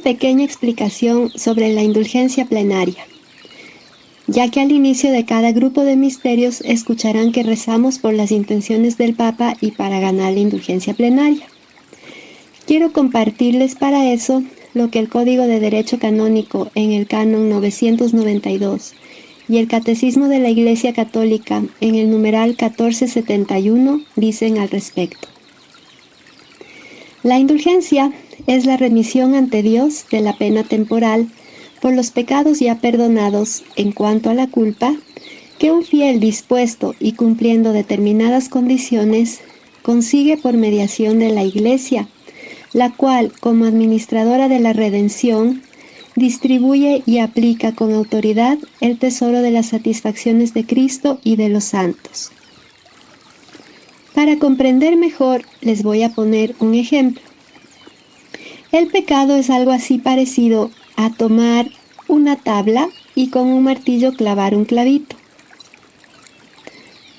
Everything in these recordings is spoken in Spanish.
pequeña explicación sobre la indulgencia plenaria, ya que al inicio de cada grupo de misterios escucharán que rezamos por las intenciones del Papa y para ganar la indulgencia plenaria. Quiero compartirles para eso lo que el Código de Derecho Canónico en el Canon 992 y el Catecismo de la Iglesia Católica en el numeral 1471 dicen al respecto. La indulgencia es la remisión ante Dios de la pena temporal por los pecados ya perdonados en cuanto a la culpa que un fiel dispuesto y cumpliendo determinadas condiciones consigue por mediación de la Iglesia, la cual, como administradora de la redención, distribuye y aplica con autoridad el tesoro de las satisfacciones de Cristo y de los santos. Para comprender mejor, les voy a poner un ejemplo. El pecado es algo así parecido a tomar una tabla y con un martillo clavar un clavito.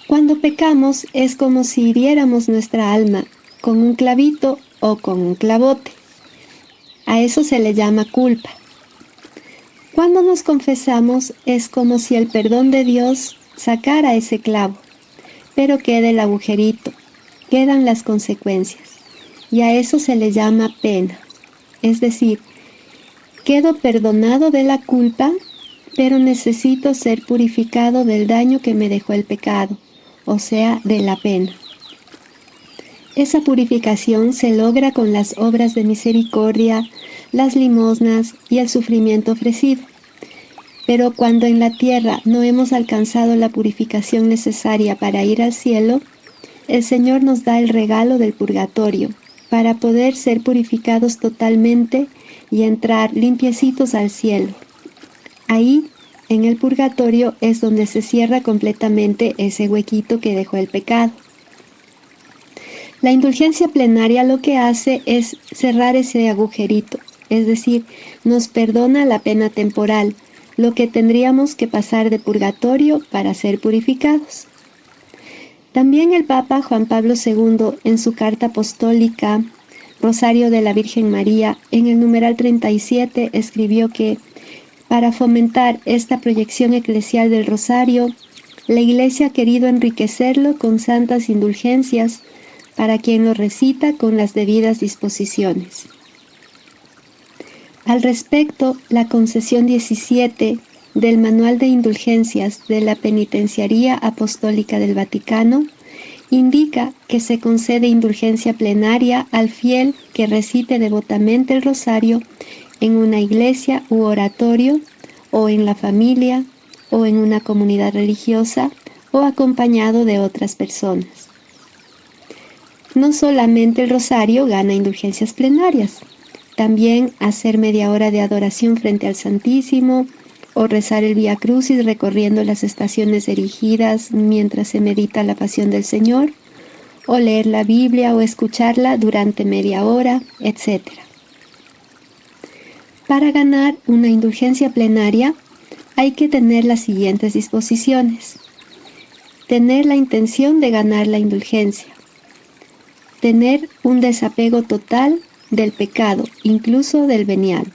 Cuando pecamos es como si hiriéramos nuestra alma con un clavito o con un clavote. A eso se le llama culpa. Cuando nos confesamos es como si el perdón de Dios sacara ese clavo, pero queda el agujerito, quedan las consecuencias, y a eso se le llama pena. Es decir, quedo perdonado de la culpa, pero necesito ser purificado del daño que me dejó el pecado, o sea, de la pena. Esa purificación se logra con las obras de misericordia, las limosnas y el sufrimiento ofrecido. Pero cuando en la tierra no hemos alcanzado la purificación necesaria para ir al cielo, el Señor nos da el regalo del purgatorio, para poder ser purificados totalmente y entrar limpiecitos al cielo. Ahí, en el purgatorio, es donde se cierra completamente ese huequito que dejó el pecado. La indulgencia plenaria lo que hace es cerrar ese agujerito, es decir, nos perdona la pena temporal, lo que tendríamos que pasar de purgatorio para ser purificados. También el Papa Juan Pablo II, en su carta apostólica Rosario de la Virgen María, en el numeral 37, escribió que para fomentar esta proyección eclesial del Rosario, la Iglesia ha querido enriquecerlo con santas indulgencias para quien lo recita con las debidas disposiciones. Al respecto, la concesión 17 del Manual de Indulgencias de la Penitenciaría Apostólica del Vaticano indica que se concede indulgencia plenaria al fiel que recite devotamente el rosario en una iglesia u oratorio, o en la familia, o en una comunidad religiosa, o acompañado de otras personas. No solamente el rosario gana indulgencias plenarias, también hacer media hora de adoración frente al Santísimo, o rezar el Vía Crucis recorriendo las estaciones erigidas mientras se medita la pasión del Señor, o leer la Biblia o escucharla durante media hora, etc. Para ganar una indulgencia plenaria hay que tener las siguientes disposiciones. Tener la intención de ganar la indulgencia. Tener un desapego total del pecado, incluso del venial.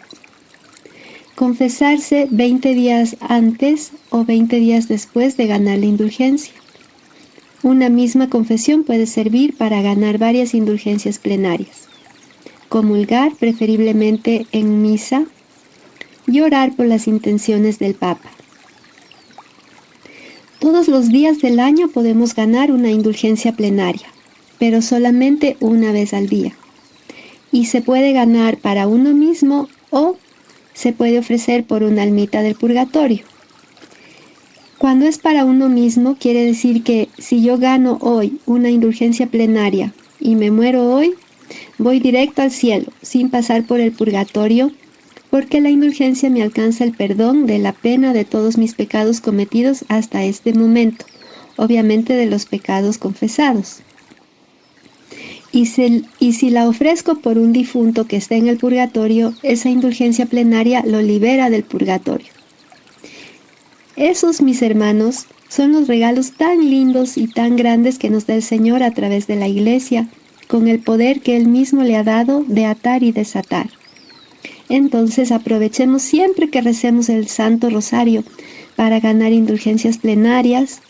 Confesarse 20 días antes o 20 días después de ganar la indulgencia. Una misma confesión puede servir para ganar varias indulgencias plenarias. Comulgar, preferiblemente en misa, y orar por las intenciones del Papa. Todos los días del año podemos ganar una indulgencia plenaria, pero solamente una vez al día. Y se puede ganar para uno mismo o se puede ofrecer por una almita del purgatorio. Cuando es para uno mismo, quiere decir que si yo gano hoy una indulgencia plenaria y me muero hoy, voy directo al cielo, sin pasar por el purgatorio, porque la indulgencia me alcanza el perdón de la pena de todos mis pecados cometidos hasta este momento, obviamente de los pecados confesados. Y si la ofrezco por un difunto que está en el purgatorio, esa indulgencia plenaria lo libera del purgatorio. Esos, mis hermanos, son los regalos tan lindos y tan grandes que nos da el Señor a través de la Iglesia, con el poder que Él mismo le ha dado de atar y desatar. Entonces aprovechemos siempre que recemos el Santo Rosario para ganar indulgencias plenarias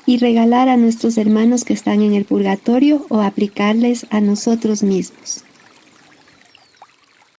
y regalar a nuestros hermanos que están en el purgatorio o aplicarles a nosotros mismos.